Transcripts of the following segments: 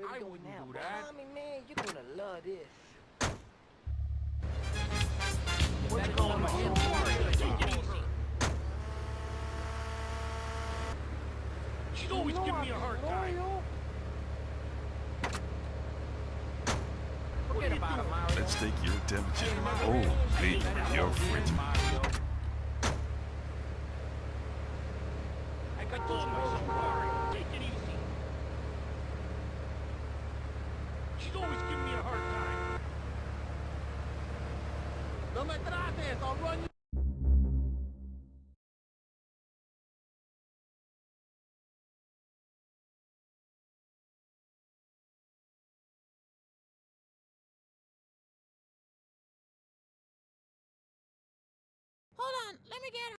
I wouldn't do that. Tommy, man, you're gonna love this. What's going on? Take it easy. She's always giving me a hard time. Forget about it, Mario. Let's take your temperature. Oh, hey, you're frigid. I got those myself, Mario. Take it easy. She's always giving me a hard time. No me trates, I'll run you. Hold on, let me get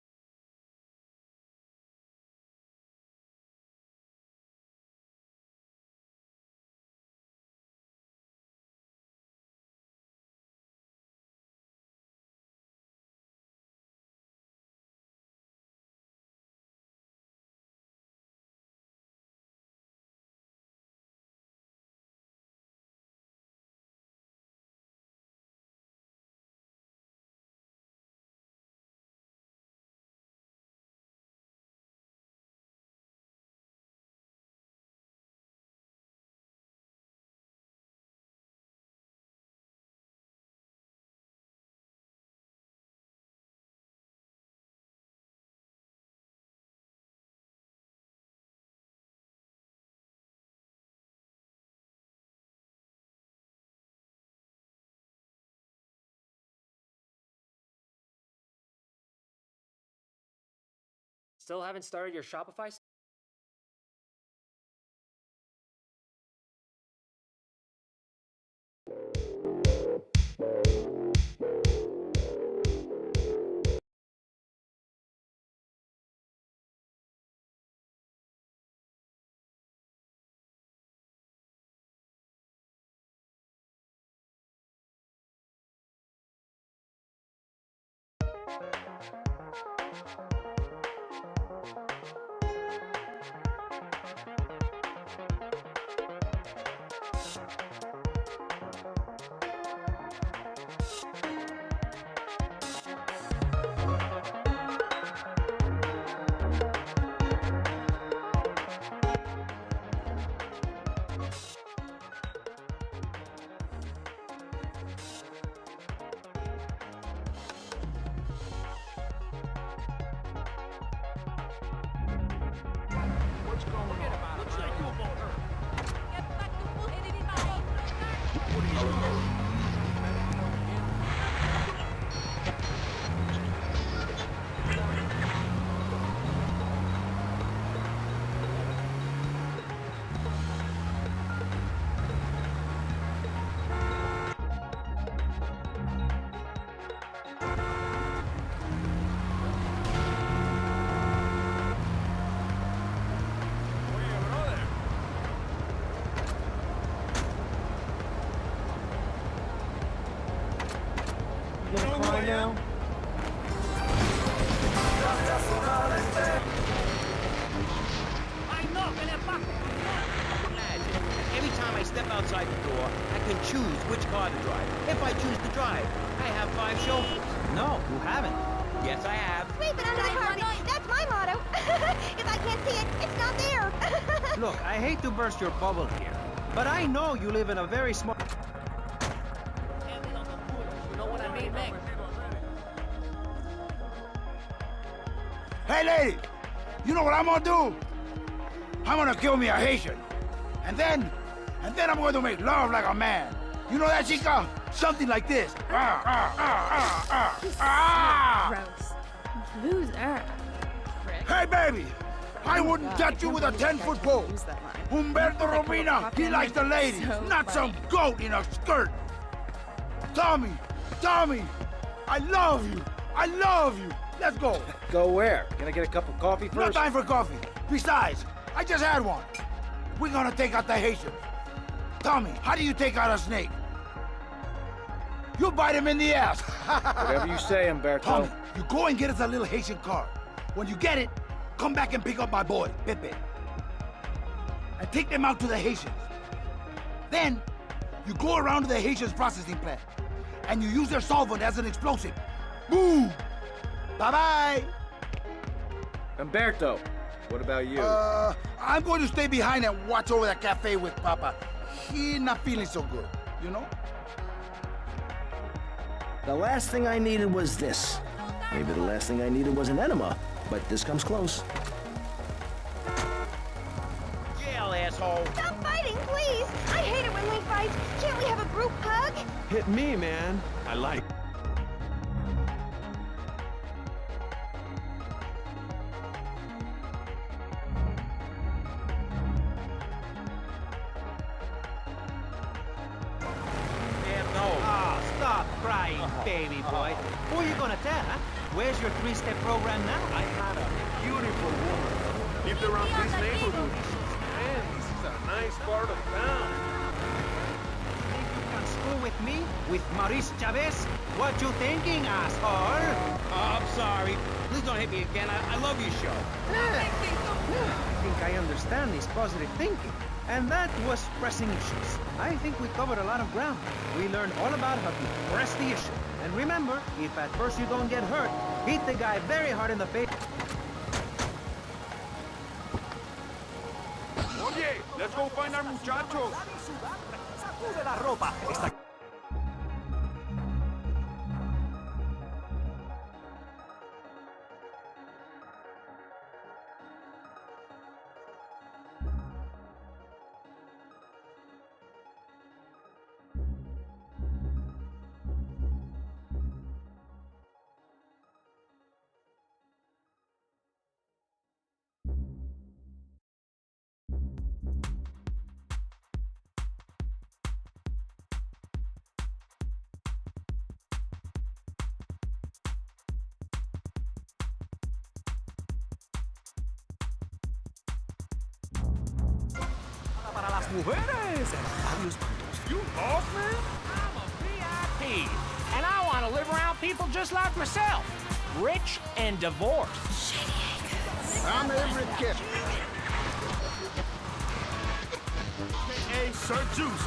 Still haven't started your Shopify? What's going on? Looks like you about her. What are you doing? You gonna cry now? Every time I step outside the door, I can choose which car to drive. If I choose to drive, I have 5 chauffeurs. No, you haven't. Yes, I have. Sweep it under the carpet. That's my motto. If I can't see it, it's not there. Look, I hate to burst your bubble here, but I know you live in a very small... You know what I mean, Meg? Hey, lady, you know what I'm gonna do? I'm gonna kill me a Haitian. And then I'm going to make love like a man. You know that, chica? Something like this. Gross. Loser. Hey, baby, I wouldn't touch you with a 10-foot pole. Humberto Robina, he likes the ladies, not some goat in a skirt. Tommy, I love you. Let's go. Go where? Can I get a cup of coffee first? No time for coffee. Besides, I just had one. We're gonna take out the Haitians. Tommy, how do you take out a snake? You bite him in the ass. Whatever you say, Umberto. Tommy, you go and get us a little Haitian car. When you get it, come back and pick up my boy, Pepe. And take them out to the Haitians. Then, you go around to the Haitians' processing plant. And you use their solvent as an explosive. Boom! Bye-bye! Umberto, what about you? I'm going to stay behind and watch over that cafe with Papa. He's not feeling so good, you know? The last thing I needed was this. Maybe the last thing I needed was an enema, but this comes close. Jail, asshole. Stop fighting, please. I hate it when we fight. Can't we have a group hug? Hit me, man. I like... Stop crying, baby boy. Who are you gonna tell, huh? Where's your 3-step program now? I had a beautiful woman. Lived around this neighborhood. Man, this is a nice part of town. Think you can school with me? With Maurice Chavez? What you thinking, asshole? Oh, I'm sorry. Please don't hit me again. I love your show. I think I understand this positive thinking. And that was pressing issues. I think we covered a lot of ground. We learned all about how to press the issue. And remember, if at first you don't get hurt, hit the guy very hard in the face. Oye, let's go find our muchachos. Sacude la ropa. mujeres and labios cuantos. You lost, man? I'm a VIP, and I want to live around people just like myself, rich and divorced. I'm every kid. Hey, Sir Juice.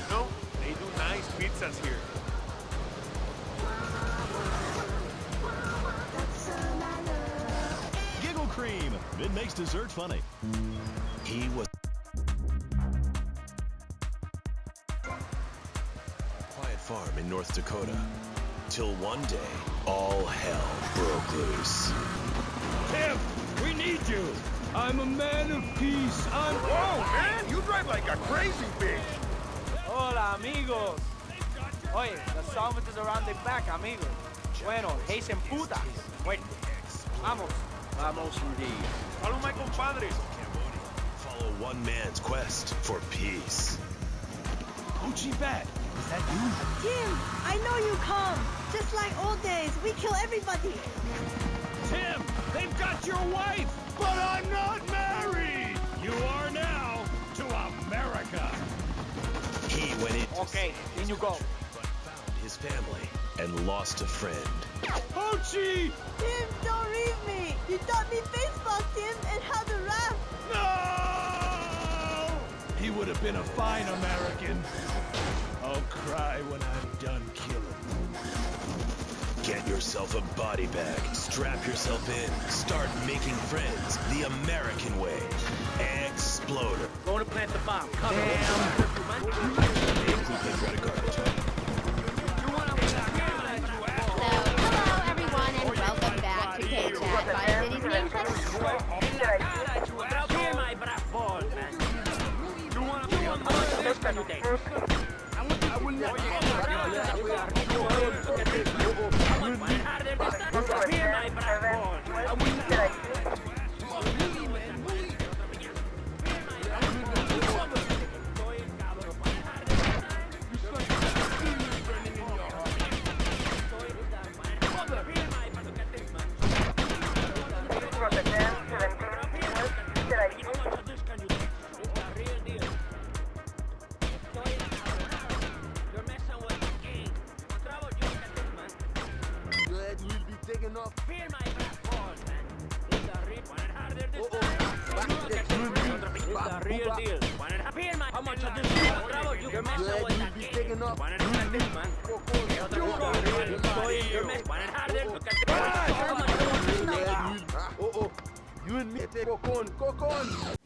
No, they do nice pizzas here. Giggle cream. It makes dessert funny. He was quiet farm in North Dakota. Till one day, all hell broke loose. Tim, we need you. I'm a man of peace. Whoa, man, you drive like a crazy bitch. Hola, amigos. Oye, the sandwiches are on the back, amigos. Bueno, Haitian putas. Wait, vamos. Vamos indeed. Follow my compadres. Follow one man's quest for peace. Gucci Bat, is that you? Tim, I know you come. Just like old days, we kill everybody. Tim, they've got your wife, but I'm not married. You are now to America. He went into Okay, in you go. but found his family and lost a friend. Gucci! Tim, don't leave me. You taught me baseball, Tim, and how to rap. No! He would have been a fine American. I'll cry when I'm done killing. Get yourself a body bag, strap yourself in, start making friends the American way. Exploder. Going to plant the bomb. Cover. Hello, everyone, and welcome back to K-Chat by City's Name Hear my brat balls, man. You want to how much of this can you take? I will not. Hear my brat balls. I will not. How much of this you're messing with that game. Want to look at this, man? You're messing harder. Look at this. How much You and me, Cocon.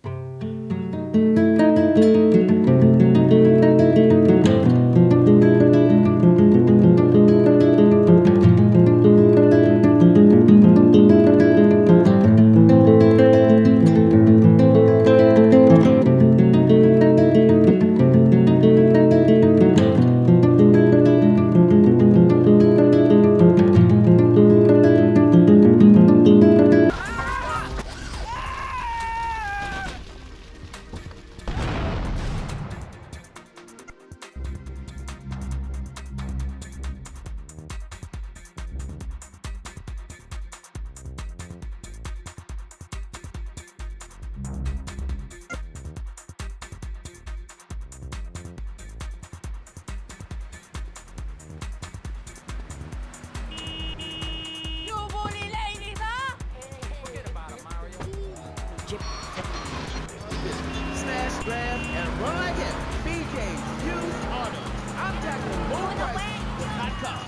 Smash, grab, and run like it. BJ's Used Auto. I'm tackling low prices with hot cars.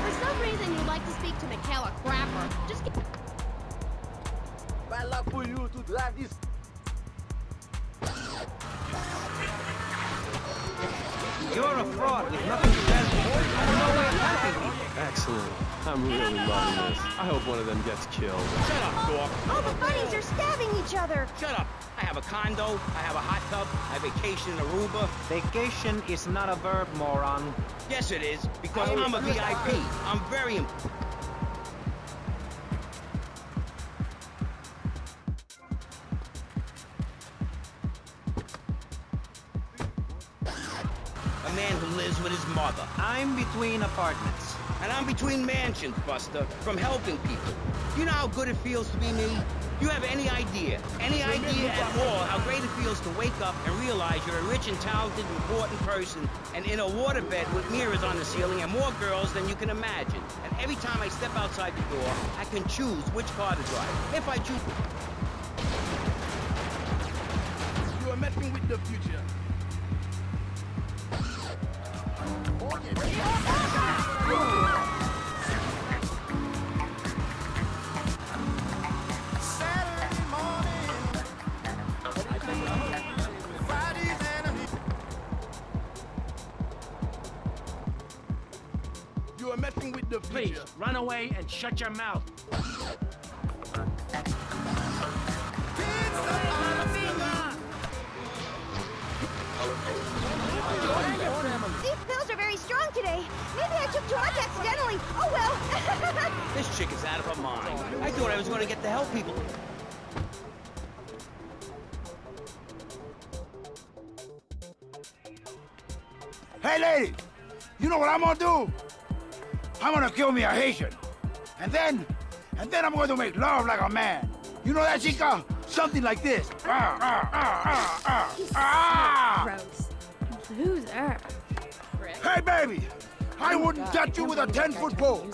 For some reason, you like to speak to Michaela Crapper. Just get... Bad luck for you to drive this. You're a fraud with nothing to stand for. I don't know why you're attacking me. Excellent. I'm really loving this. I hope one of them gets killed. Shut up, Dork. All the bunnies are stabbing each other. Shut up. I have a condo, I have a hot tub, I vacation in Aruba. Vacation is not a verb, moron. Yes, it is, because I'm a VIP. I'm very important. a man who lives with his mother. I'm between apartments. And I'm between mansions, Buster, from helping people. Do you know how good it feels to be me? Do you have any idea at all how great it feels to wake up and realize you're a rich and talented, important person and in a waterbed with mirrors on the ceiling and more girls than you can imagine. And every time I step outside the door, I can choose which car to drive. If I choose... You are messing with the future. You are messing with the future. Please, run away and shut your mouth. These pills are very strong today. Maybe I took too much accidentally. Oh well. This chick is out of her mind. I thought I was going to get to help people. Hey, lady! You know what I'm gonna do? I'm gonna kill me a Haitian. And then I'm going to make love like a man. You know that, chica? Something like this. Gross. Loser. Hey, baby! I wouldn't touch you with a 10-foot pole.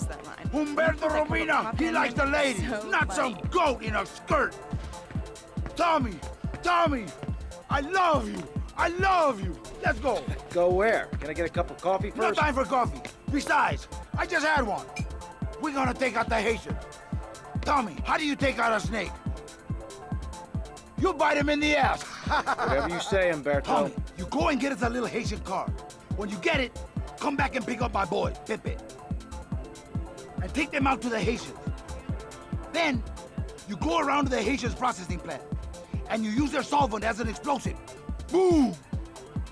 Humberto Robina, he likes the ladies, not some goat in a skirt. Tommy, I love you. I love you. Let's go. Go where? Can I get a cup of coffee first? No time for coffee. Besides, I just had one. We're gonna take out the Haitian. Tommy, how do you take out a snake? You bite him in the ass. Whatever you say, Umberto. Tommy, you go and get us a little Haitian car. When you get it, come back and pick up my boy, Pepe. And take them out to the Haitians. Then, you go around to the Haitians' processing plant. And you use their solvent as an explosive. Boom!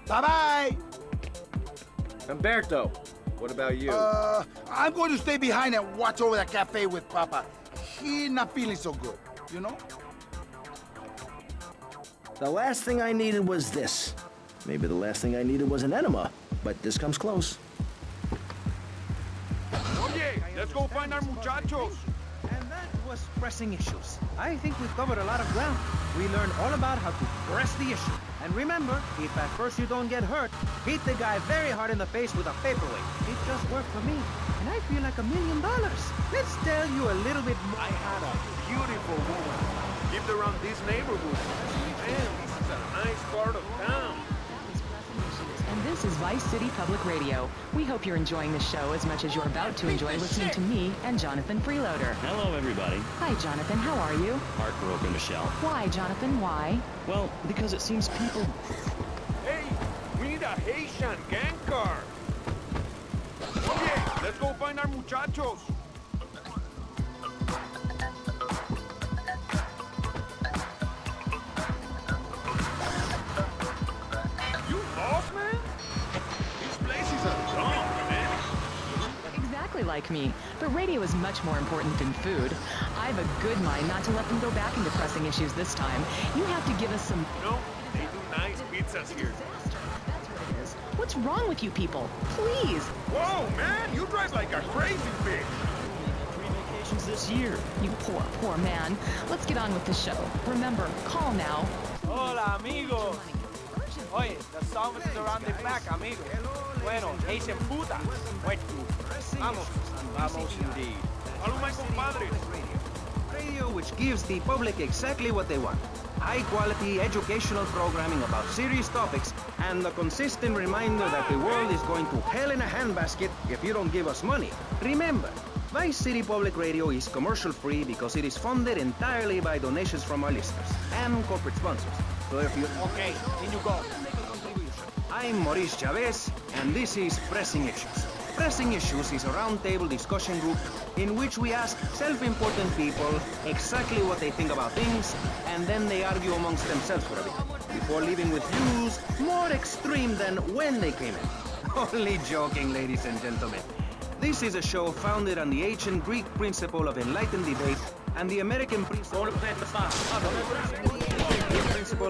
Bye-bye! Umberto, what about you? I'm going to stay behind and watch over the cafe with Papa. He's not feeling so good, you know? The last thing I needed was this. Maybe the last thing I needed was an enema, but this comes close. Oye, let's go find our muchachos. And that was pressing issues. I think we covered a lot of ground. We learned all about how to press the issue. And remember, if at first you don't get hurt, hit the guy very hard in the face with a paperweight. It just worked for me. And I feel like $1 million. Let's tell you a little bit more. I had a beautiful woman. Lived around this neighborhood. Man, this is a nice part of town. And this is Vice City Public Radio. We hope you're enjoying the show as much as you're about to enjoy listening to me and Jonathan Freeloader. Hello, everybody. Hi, Jonathan. How are you? Heartbroken, Michelle. Why, Jonathan? Why? Well, because it seems people... Hey, we need a Haitian gang car. Oye, let's go find our muchachos. You lost, man? These places are dumb, man. Exactly like me. But radio is much more important than food. I have a good mind not to let them go back into pressing issues this time. You have to give us some... No, they do nice pizzas here. That's what it is. What's wrong with you people? Please! Whoa, man, you drive like a crazy bitch. 3 vacations this year. You poor man. Let's get on with the show. Remember, call now. Hola, amigos. Oye, the Sandbox is around the back, amigos. Bueno, Haitian putas. Wait, vamos. Vamos indeed. Hello, my compadres. Radio which gives the public exactly what they want. High-quality educational programming about serious topics and the consistent reminder that the world is going to hell in a handbasket if you don't give us money. Remember, Vice City Public Radio is commercial-free because it is funded entirely by donations from our listeners and corporate sponsors. So if you... Okay, in you go. I'm Maurice Chavez, and this is Pressing Issues. Pressing Issues is a roundtable discussion group in which we ask self-important people exactly what they think about things, and then they argue amongst themselves for a bit, before leaving with views more extreme than when they came in. Only joking, ladies and gentlemen. This is a show founded on the ancient Greek principle of enlightened debate and the American principle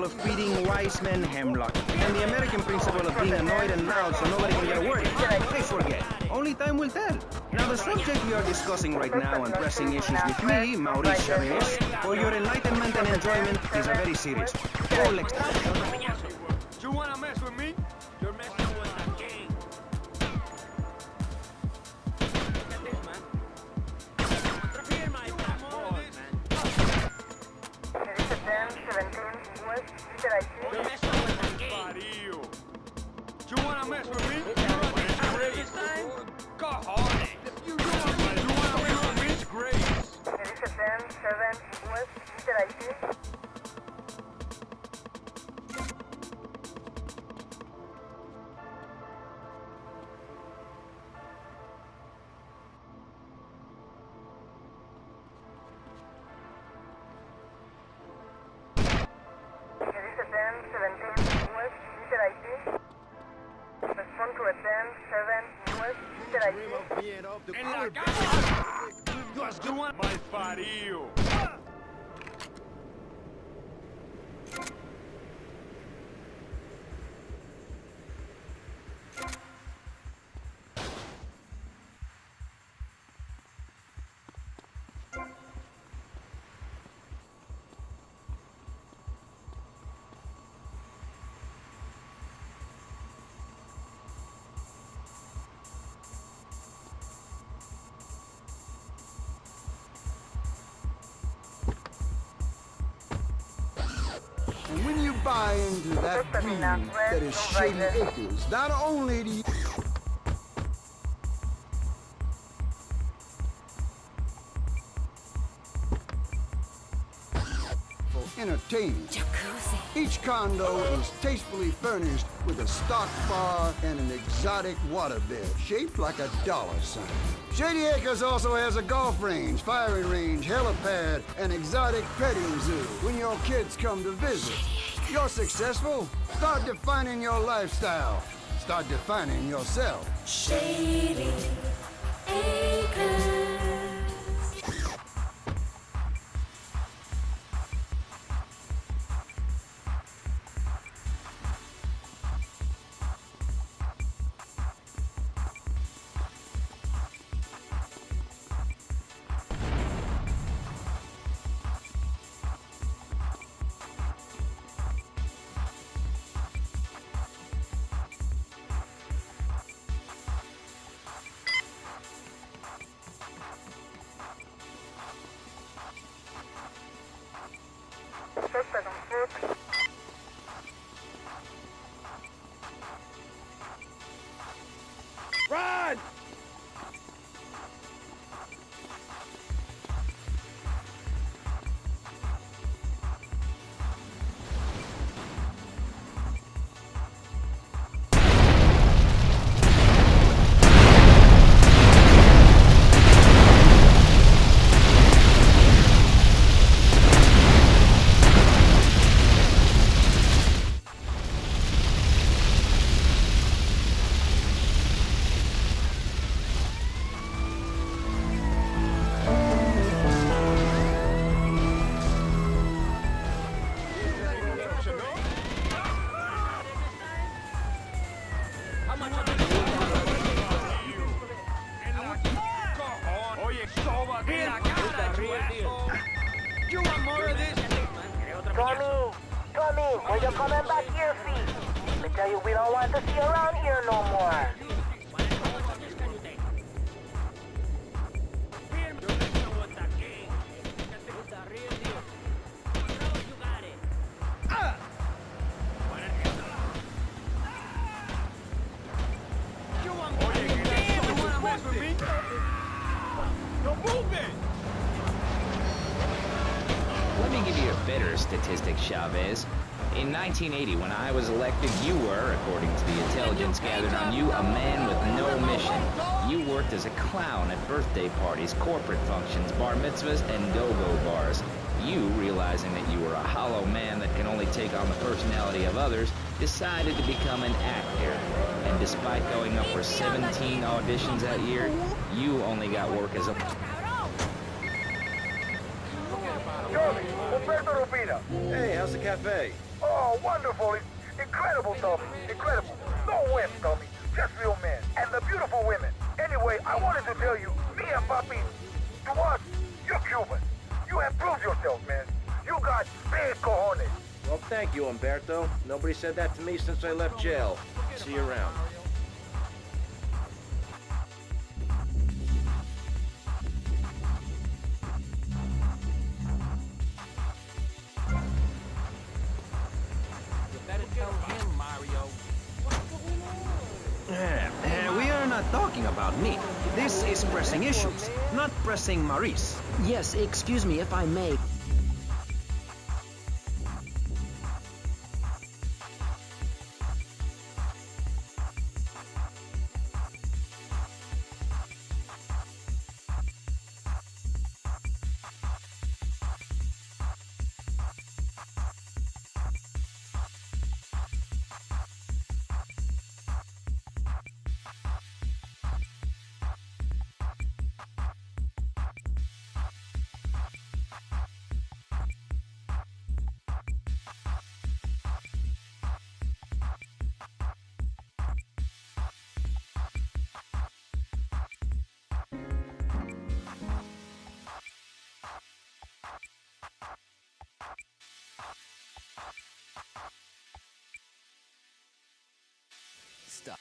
of feeding wise men hemlock. And the American principle of being annoyed and loud so nobody can get a word in. I forget. Only time will tell. Now, the subject we are discussing right now and pressing issues with me, Maurice Chavez, for your enlightenment and enjoyment is a very serious one. You wanna mess with me? You're messing with the game. You wanna mess with me? This time? Cojones! You wanna mess with me? Grace! En la cara! You want my parió! And when you buy into that greed that is Shady Acres, not only do you... for entertainment. Each condo is tastefully furnished with a stock bar and an exotic waterbed shaped like a dollar sign. Shady Acres also has a golf range, firing range, helipad, and exotic petting zoo. When your kids come to visit, you're successful. Start defining your lifestyle. Start defining yourself. Shady Acres. Run! Tommy, will you come back here, feet? Let me tell you, we don't want to see you around here no more. Let me give you a better statistic, Chavez. In 1980, when I was elected, you were, according to the intelligence gathered on you, a man with no mission. You worked as a clown at birthday parties, corporate functions, bar mitzvahs, and go-go bars. You, realizing that you were a hollow man that can only take on the personality of others, decided to become an actor. And despite going up for 17 auditions that year, you only got work as a... Hey, how's the cafe? Oh, wonderful. Incredible, Tommy. Incredible. No wimps, Tommy. Just real men. And the beautiful women. Anyway, I wanted to tell you, me and Papi, to us, you're Cuban. You have proved yourself, man. You got big cojones. Well, thank you, Umberto. Nobody said that to me since I left jail. See you around. You better tell him, Mario. We are not talking about me. This is pressing issues, not pressing Maurice. Yes, excuse me if I may. Stop.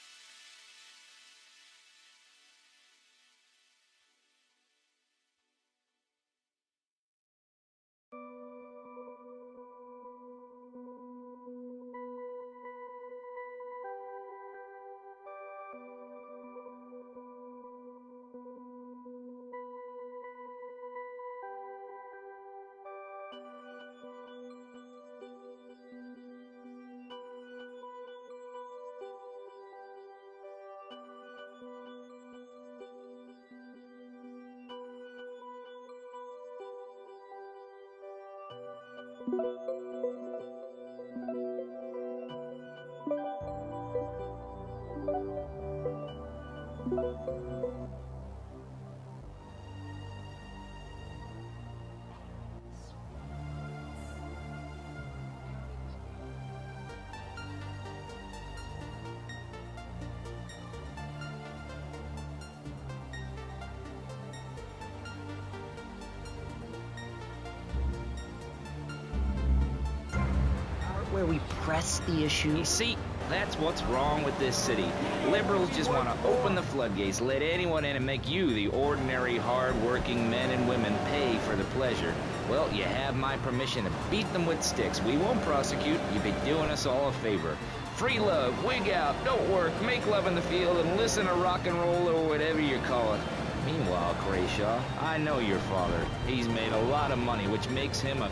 Where we press the issue. You see, that's what's wrong with this city. Liberals just want to open the floodgates, let anyone in and make you, the ordinary, hard-working men and women, pay for the pleasure. Well, you have my permission to beat them with sticks. We won't prosecute. You'd be doing us all a favor. Free love, wig out, don't work, make love in the field, and listen to rock and roll or whatever you call it. Meanwhile, Crayshaw, I know your father. He's made a lot of money, which makes him a...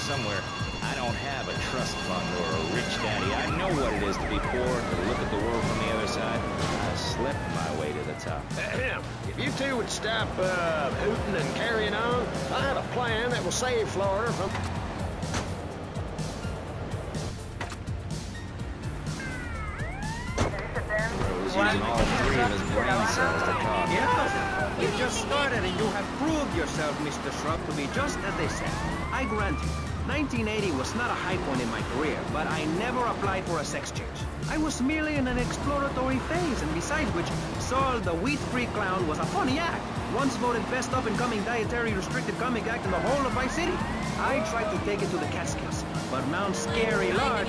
somewhere. I don't have a trust fund or a rich daddy. I know what it is to be poor and to look at the world from the other side. I slept my way to the top. If you two would stop hooting and carrying on, I have a plan that will save Florida from... He's using all three of his brain cells to talk. Yeah, you just started and you have proved yourself, Mr. Shrub, to be just as they said. I grant you, 1980 was not a high point in my career, but I never applied for a sex change. I was merely in an exploratory phase, and besides which, Saul the wheat-free clown was a funny act. Once voted best up-and-coming dietary restricted comic act in the whole of Vice City. I tried to take it to the Catskills, but Mount Scary Lard...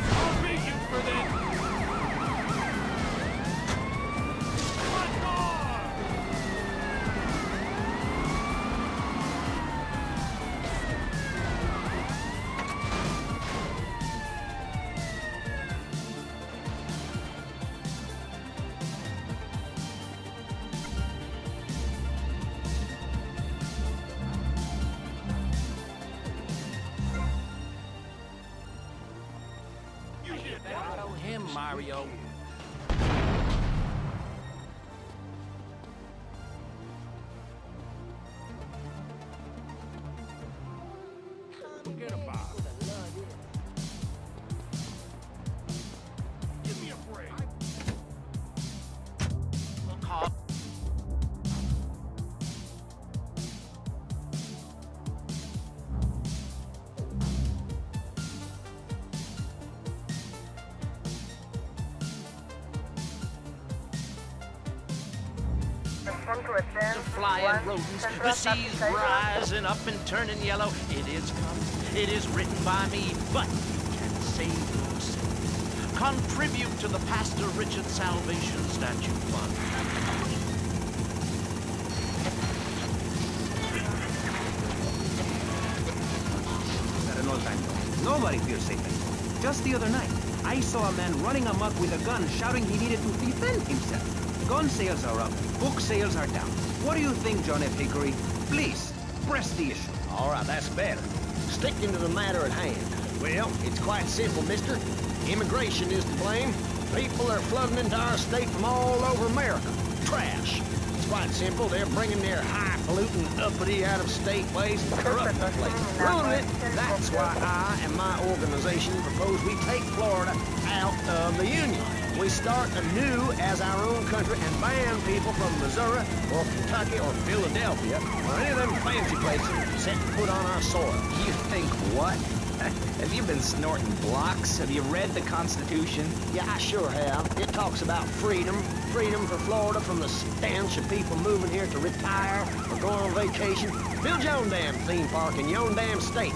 I'll beat you for this! Tell him, Mario. about. Give me a break. The flying rodents, the seas rising up and turning yellow. It is come, it is written by me, but you can save yourself. Contribute to the Pastor Richard Salvation Statue Fund. At an old time, nobody feels safe anymore. Just the other night, I saw a man running amok with a gun, shouting he needed to defend himself. Gun sales are up, book sales are down. What do you think, John F. Hickory? Please, press the issue. All right, that's better. Sticking to the matter at hand. Well, it's quite simple, mister. Immigration is to blame. People are flooding into our state from all over America. Trash. It's quite simple. They're bringing their highfalutin, uppity, out-of-state ways and corrupting the place. Ruining it. That's why I and my organization propose we take Florida out of the Union. We start anew as our own country and ban people from Missouri or Kentucky or Philadelphia or any of them fancy places set foot on our soil. You think what? Have you been snorting blocks? Have you read the Constitution? Yeah, I sure have. It talks about freedom. Freedom for Florida from the stench of people moving here to retire or go on vacation. Build your own damn theme park in your own damn state.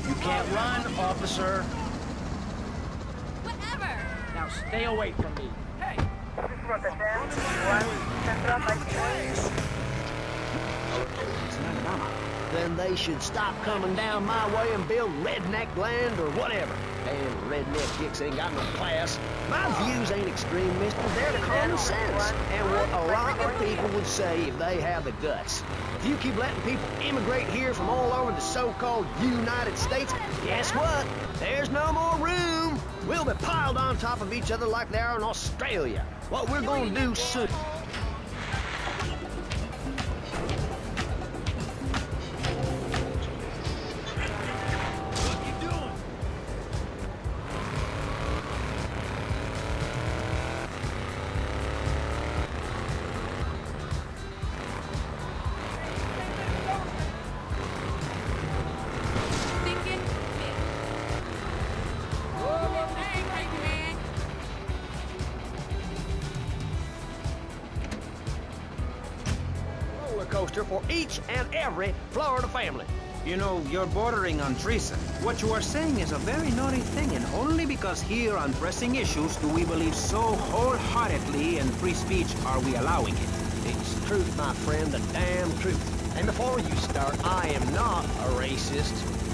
You can't run, officer. Now stay away from me. Hey! Then they should stop coming down my way and build redneck land or whatever. Damn redneck dicks ain't got no class. My views ain't extreme, mister. They're the common sense. And what a lot of people would say if they have the guts. If you keep letting people immigrate here from all over the so-called United States, guess what? There's no more room. We'll be piled on top of each other like they are in Australia. What we're gonna do soon. Coaster for each and every Florida family. You know, you're bordering on treason. What you are saying is a very naughty thing, and only because here on Pressing Issues do we believe so wholeheartedly in free speech are we allowing it. It's the truth, my friend, the damn truth. And before you start, I am not a racist.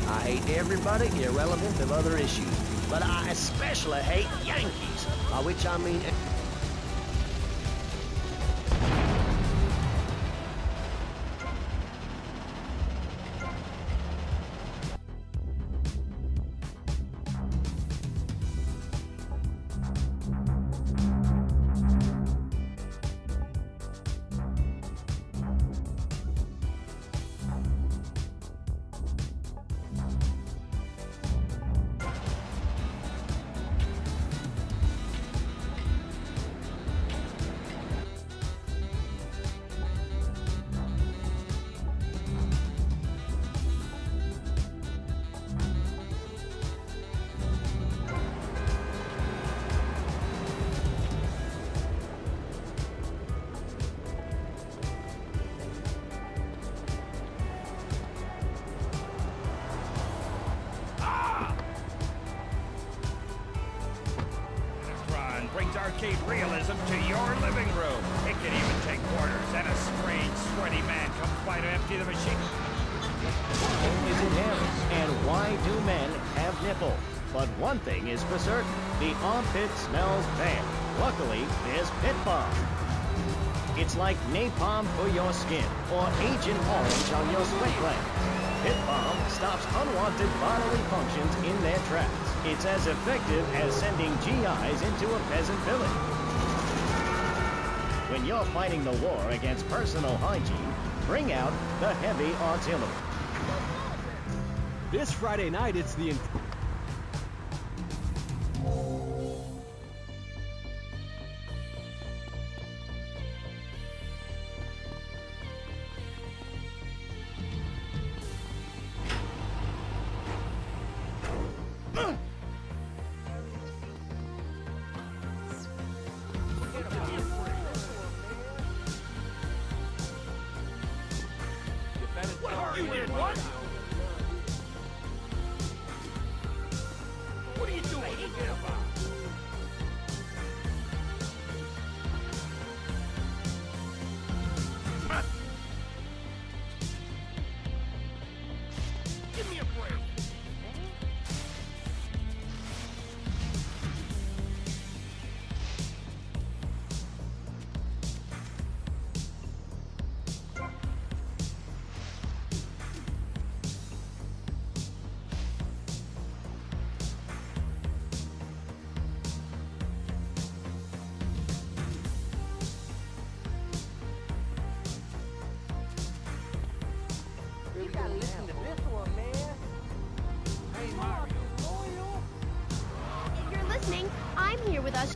I hate everybody irrelevant of other issues. But I especially hate Yankees, by which I mean... Arcade realism to your living room. It can even take quarters, and a strange, sweaty man comes by to empty the machine. Is it him? And why do men have nipples? But one thing is for certain, the armpit smells bad. Luckily, there's Pit Bomb. It's like napalm for your skin, or Agent Orange on your sweat glands. Pit Bomb stops unwanted bodily functions in their tracks. It's as effective as sending GIs into a peasant village. When you're fighting the war against personal hygiene, bring out the heavy artillery. This Friday night, it's the... You did what? What are you doing? Get up on. Give me a break. You gotta listen to this one, man. Hey, Mario. If you're listening, I'm here with us.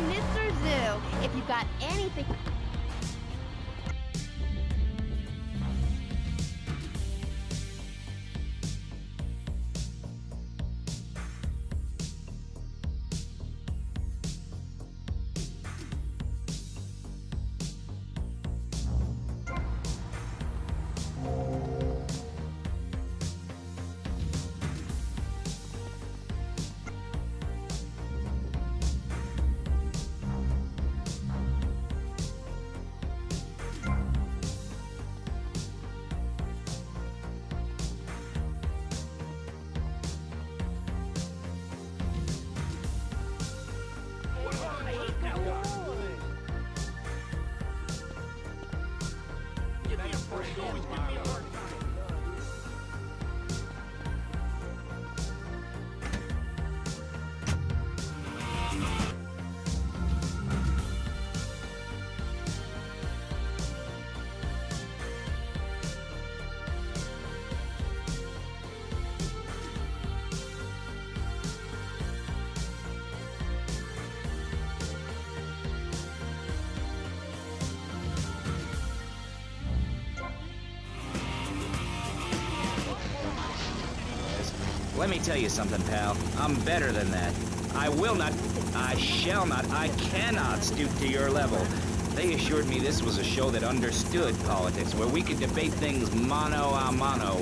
Mr. Zoo, if you've got anything... Let me tell you something, pal. I'm better than that. I will not, I shall not, I cannot stoop to your level. They assured me this was a show that understood politics, where we could debate things mano a mano.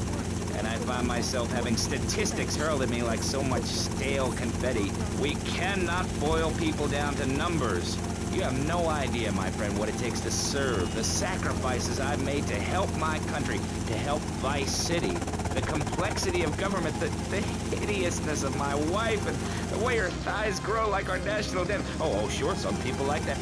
And I find myself having statistics hurled at me like so much stale confetti. We cannot boil people down to numbers. You have no idea, my friend, what it takes to serve, the sacrifices I've made to help my country, to help Vice City. The complexity of government, the hideousness of my wife, and the way her thighs grow like our national debt. Oh, sure, some people like that.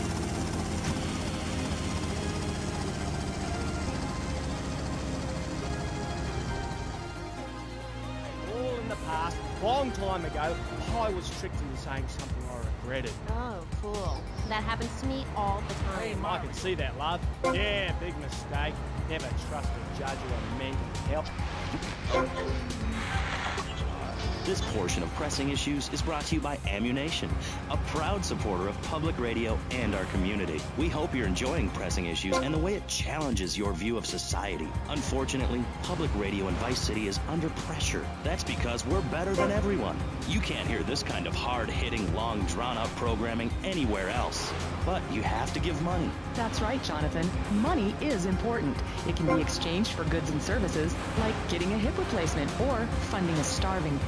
All in the past, long time ago, I was tricked into saying something I regretted. Oh, cool. That happens to me all the time. I can see that, love. Yeah, big mistake. Never trust a judge or a man to help. This portion of Pressing Issues is brought to you by Ammunition, a proud supporter of public radio and our community. We hope you're enjoying Pressing Issues and the way it challenges your view of society. Unfortunately, public radio in Vice City is under pressure. That's because we're better than everyone. You can't hear this kind of hard-hitting, long, drawn-out programming anywhere else. But you have to give money. That's right, Jonathan. Money is important. It can be exchanged for goods and services, like getting a hip replacement or funding a starving...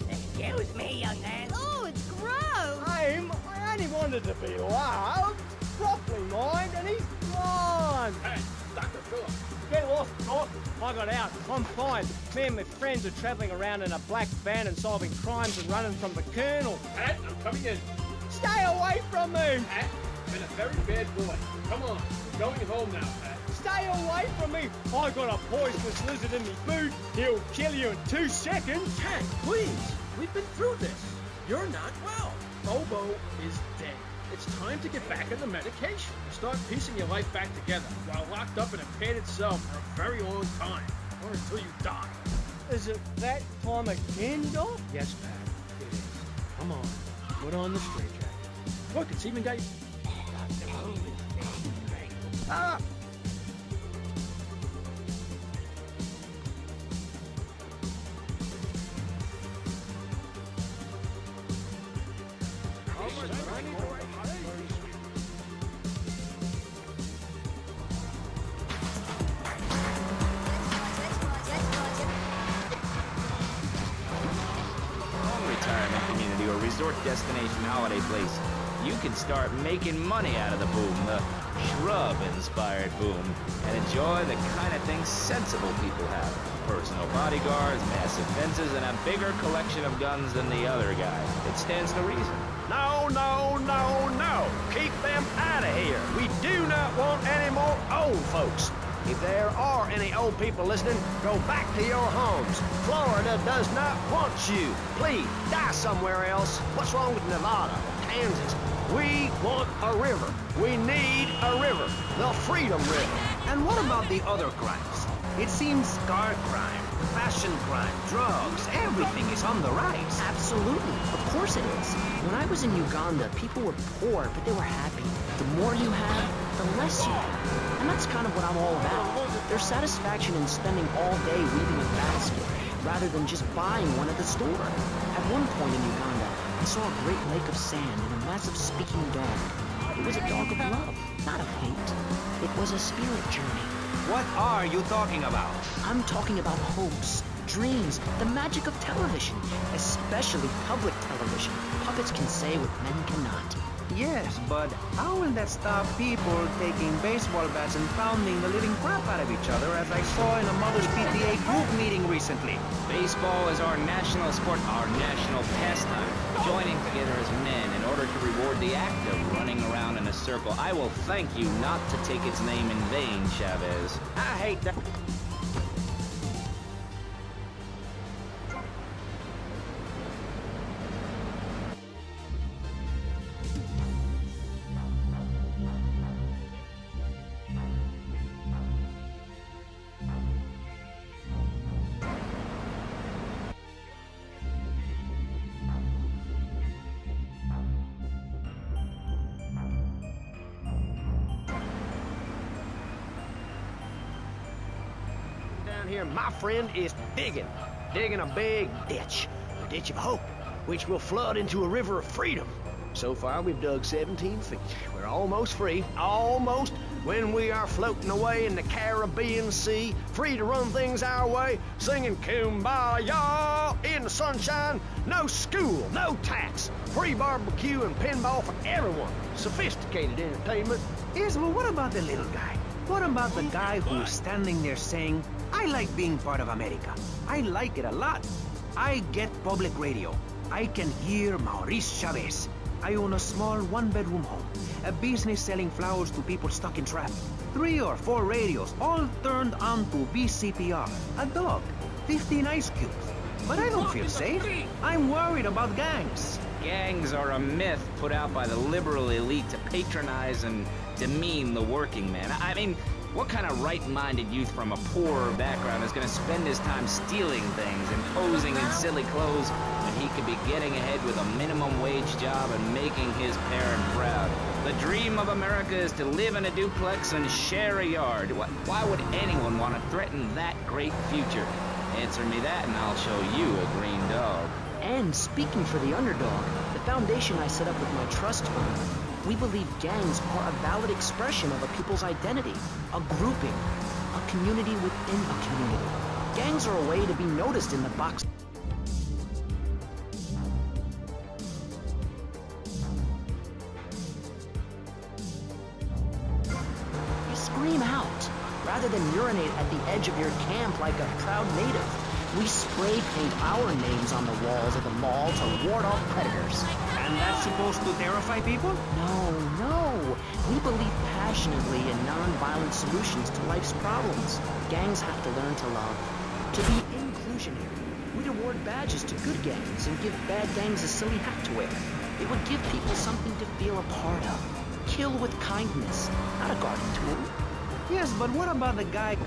Excuse me, young man. Oh, it's gross. I only wanted to be loved, properly mind, and he's gone. Hey, Dr. Phillips. Get lost, Doc. I got out. I'm fine. Me and my friends are travelling around in a black van and solving crimes and running from the Colonel. Pat, I'm coming in. Stay away from me! Pat, you've been a very bad boy. Come on, we're going home now, Pat. Stay away from me! I got a poisonous lizard in me boot. He'll kill you in 2 seconds. Cat, please. We've been through this. You're not well. Bobo is dead. It's time to get back on the medication and start piecing your life back together while locked up in a padded cell for a very long time, or until you die. Is it that time again, Doc? Yes, Pat, it is. Come on, put on the straitjacket. Look, it's even got you... Ah! Retirement community or resort destination holiday place, you can start making money out of the boom, the shrub-inspired boom, and enjoy the kind of things sensible people have. Personal bodyguards, massive fences, and a bigger collection of guns than the other guy. It stands to reason. No, no, no, no. Keep them out of here. We do not want any more old folks. If there are any old people listening, go back to your homes. Florida does not want you. Please, die somewhere else. What's wrong with Nevada or Kansas? We want a river. We need a river. The Freedom River. And what about the other crimes? It seems car crime, fashion crime, drugs, everything is on the rise. Absolutely. Of course it is. When I was in Uganda, people were poor, but they were happy. The more you have, the less you have. And that's kind of what I'm all about. There's satisfaction in spending all day weaving a basket, rather than just buying one at the store. At one point in Uganda, I saw a great lake of sand and a massive speaking dog. It was a dog of love, not of hate. It was a spirit journey. What are you talking about? I'm talking about hopes, dreams, the magic of television, especially public television. Puppets can say what men cannot. Yes, but how will that stop people taking baseball bats and pounding the living crap out of each other, as I saw in a Mother's PTA group meeting recently? Baseball is our national sport, our national pastime. Joining together as men in order to reward the act of running around in a circle. I will thank you not to take its name in vain, Chavez. I hate that. here, my friend, is digging a big ditch. The ditch of hope, which will flood into a river of freedom. So far, we've dug 17 feet. We're almost free, almost, when we are floating away in the Caribbean Sea, free to run things our way, singing Kumbaya in the sunshine. No school, no tax, free barbecue and pinball for everyone. Sophisticated entertainment. Yes, but what about the little guy? What about the guy who's standing there saying, I like being part of America. I like it a lot. I get public radio. I can hear Maurice Chavez. I own a small one-bedroom home, a business selling flowers to people stuck in traffic. 3 or 4 radios, all turned on to BCPR. A dog, 15 ice cubes. But I don't feel safe. I'm worried about gangs. Gangs are a myth put out by the liberal elite to patronize and demean the working man. I mean, what kind of right-minded youth from a poorer background is going to spend his time stealing things and posing in silly clothes when he could be getting ahead with a minimum wage job and making his parent proud? The dream of America is to live in a duplex and share a yard. Why would anyone want to threaten that great future? Answer me that and I'll show you a green dog. And speaking for the underdog, the foundation I set up with my trust fund, we believe gangs are a valid expression of a people's identity, a grouping, a community within a community. Gangs are a way to be noticed in the box. You scream out, rather than urinate at the edge of your camp like a proud native. We spray paint our names on the walls of the mall to ward off predators. And that's supposed to terrify people? No. We believe passionately in non-violent solutions to life's problems. Gangs have to learn to love, to be inclusionary. We'd award badges to good gangs and give bad gangs a silly hat to wear. It would give people something to feel a part of. Kill with kindness, not a guarding tool. Yes, but what about the guy...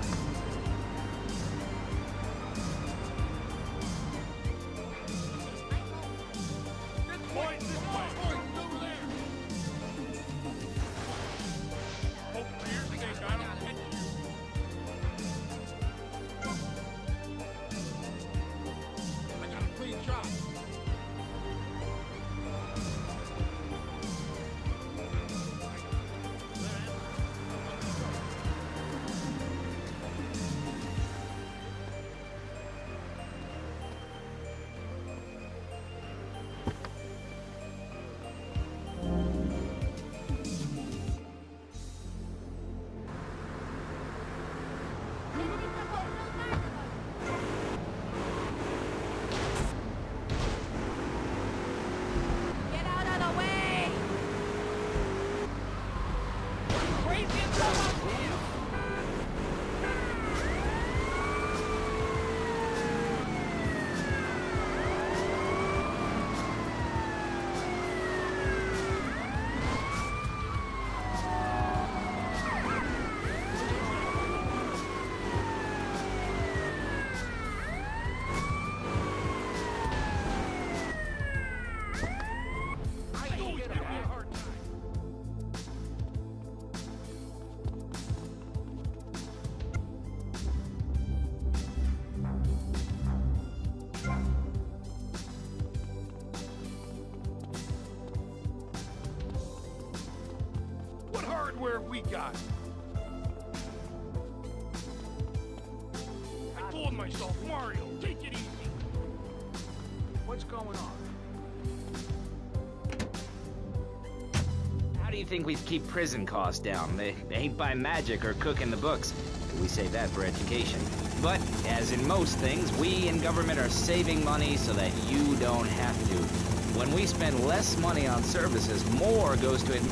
What hardware we got? I told myself, Mario, take it easy. What's going on? How do you think we keep prison costs down? They ain't by magic or cooking the books. We save that for education. But, as in most things, we in government are saving money so that you don't have to. When we spend less money on services, more goes to it.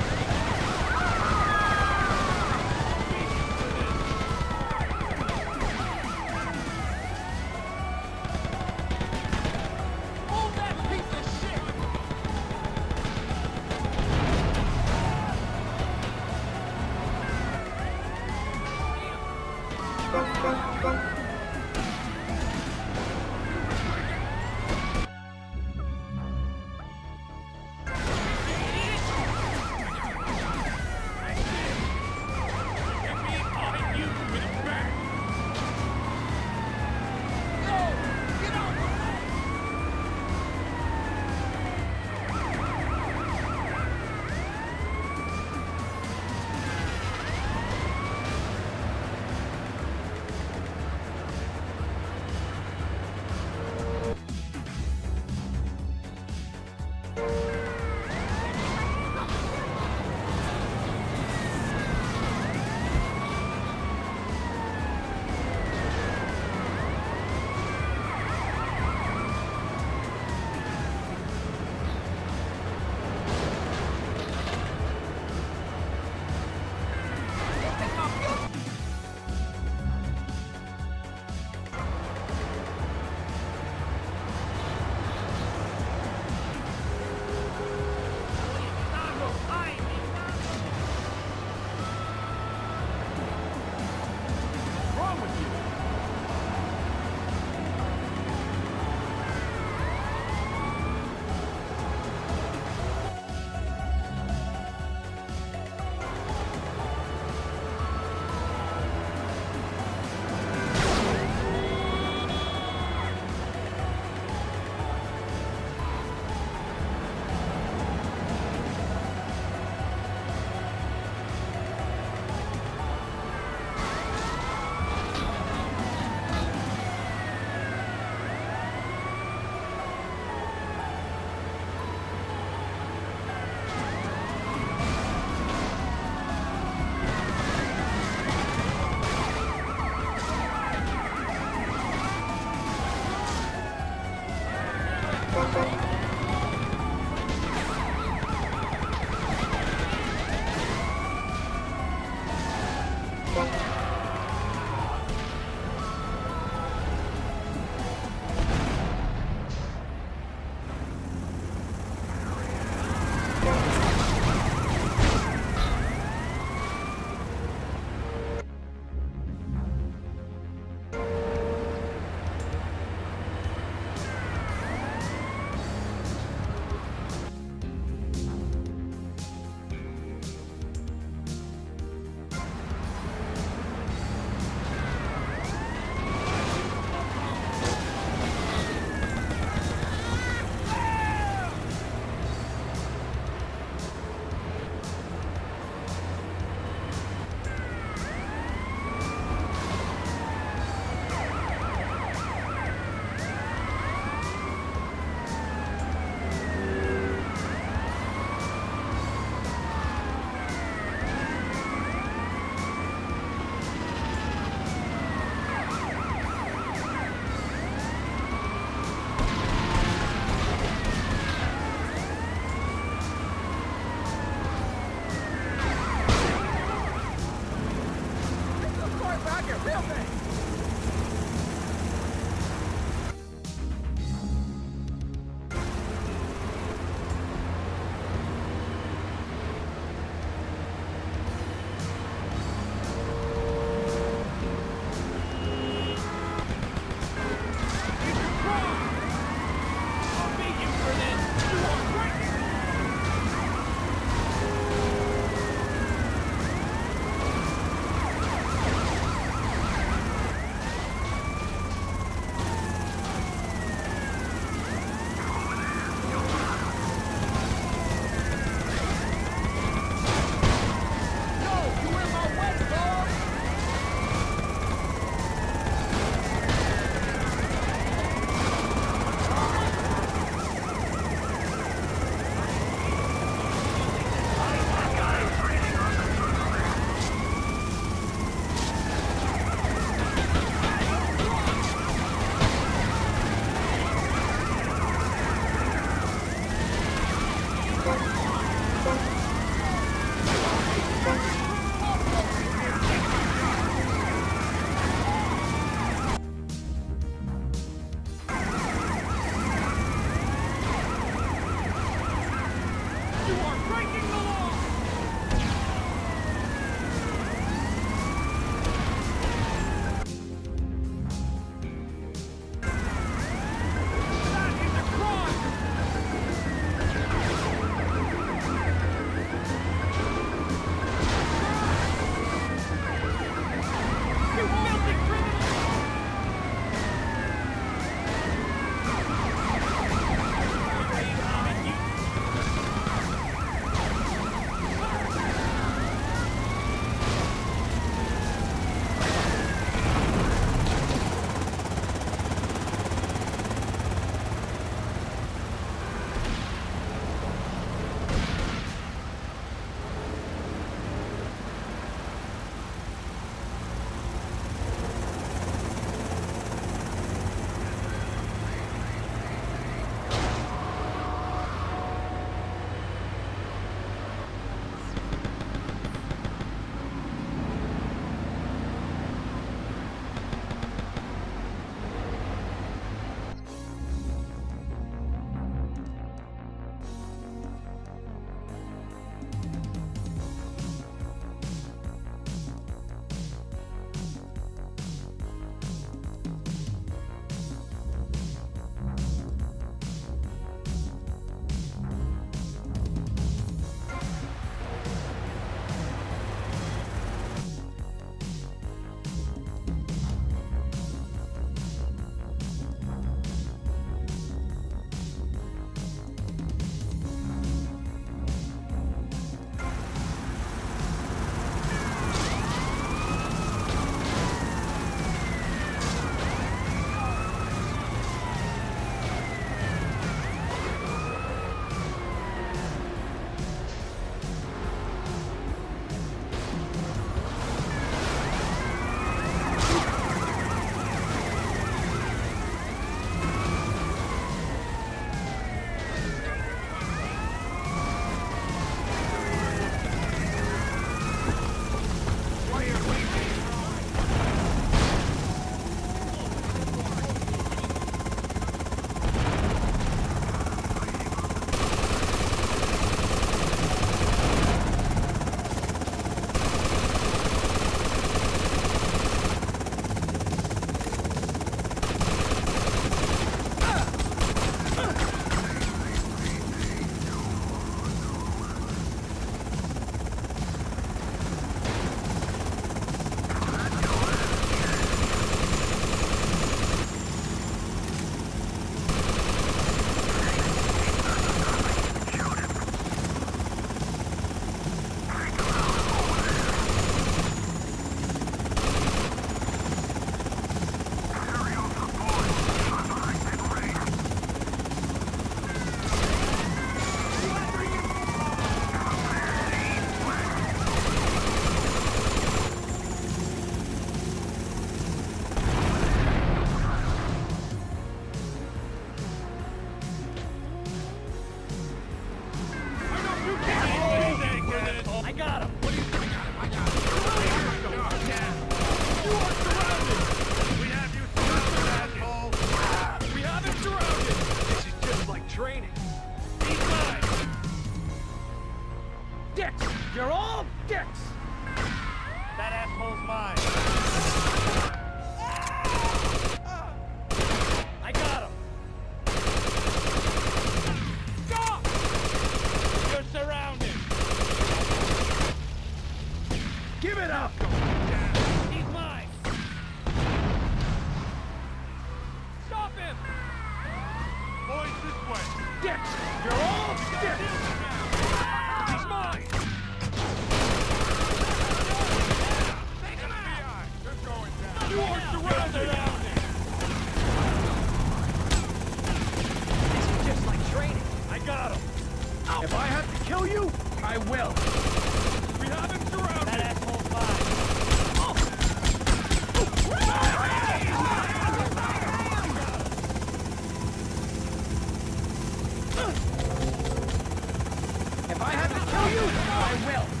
If I have to kill you, I will.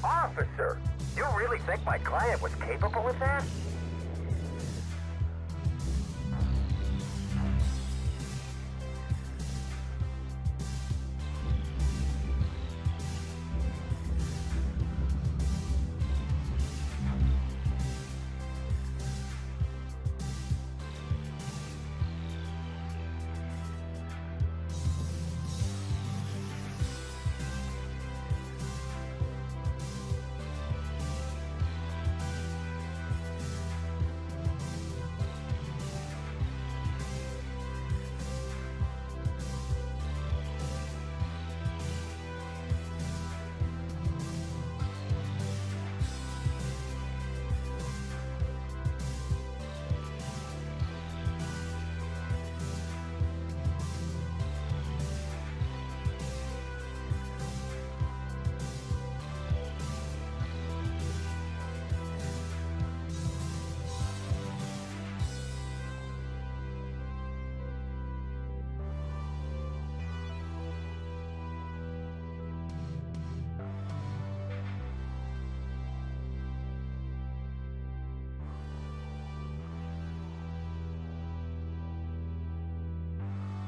Officer, you really think my client was capable of that?